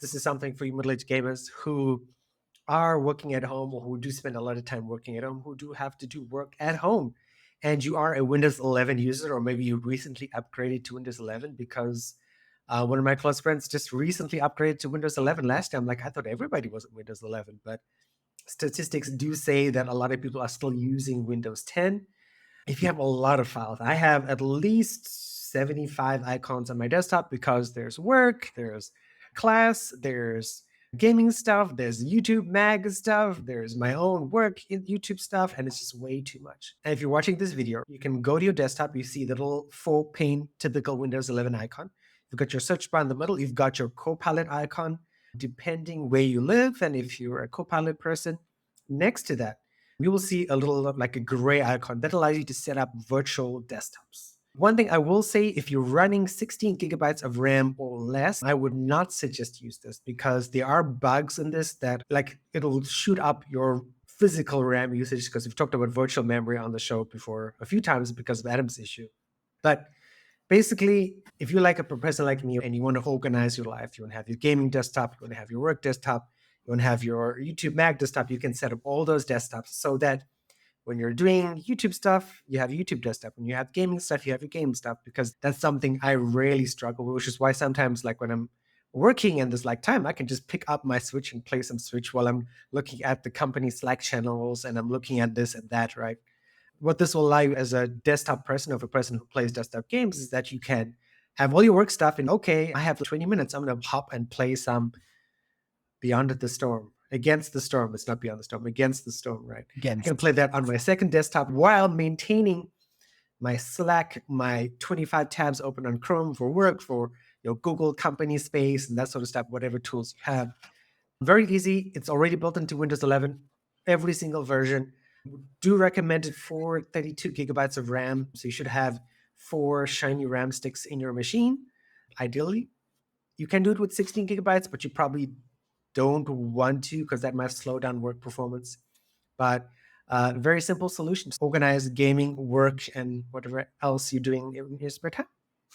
This is something for you middle-aged gamers who are working at home or who do spend a lot of time working at home, who do have to do work at home. And you are a Windows 11 user, or maybe you recently upgraded to Windows 11 because one of my close friends just recently upgraded to Windows 11 last time. Like, I thought everybody was at Windows 11, but statistics do say that a lot of people are still using Windows 10. If you have a lot of files, I have at least 75 icons on my desktop because there's work, there's class, there's gaming stuff, there's YouTube mag stuff, there's my own work in YouTube stuff, and it's just way too much. And if you're watching this video, you can go to your desktop, you see the little four-pane typical Windows 11 icon. You've got your search bar in the middle, you've got your Copilot icon, depending where you live, and if you're a Copilot person, next to that, you will see a little like a gray icon that allows you to set up virtual desktops. One thing I will say, if you're running 16 gigabytes of RAM or less, I would not suggest use this because there are bugs in this that like it'll shoot up your physical RAM usage, because we've talked about virtual memory on the show before a few times because of Adam's issue. But basically, if you're like a person like me and you want to organize your life, you want to have your gaming desktop, you want to have your work desktop, you want to have your YouTube Mag desktop, you can set up all those desktops so that when you're doing YouTube stuff, you have YouTube desktop. When you have gaming stuff, you have your game stuff, because that's something I rarely struggle with, which is why sometimes like when I'm working and there's like time, I can just pick up my Switch and play some Switch while I'm looking at the company Slack channels and I'm looking at this and that, right? What this will allow you as a desktop person, or a person who plays desktop games, is that you can have all your work stuff and okay, I have 20 minutes, I'm going to hop and play some Beyond the Storm. Against the Storm. It's not Beyond the Storm, Against the Storm, right? I can play that on my second desktop while maintaining my Slack, my 25 tabs open on Chrome for work, for your Google company space, and that sort of stuff, whatever tools you have. Very easy. It's already built into Windows 11, every single version. Do recommend it for 32 gigabytes of RAM. So you should have 4 shiny RAM sticks in your machine, ideally. You can do it with 16 gigabytes, but you probably don't want to because that might slow down work performance. But very simple solutions. Organize gaming, work, and whatever else you're doing in your spare time.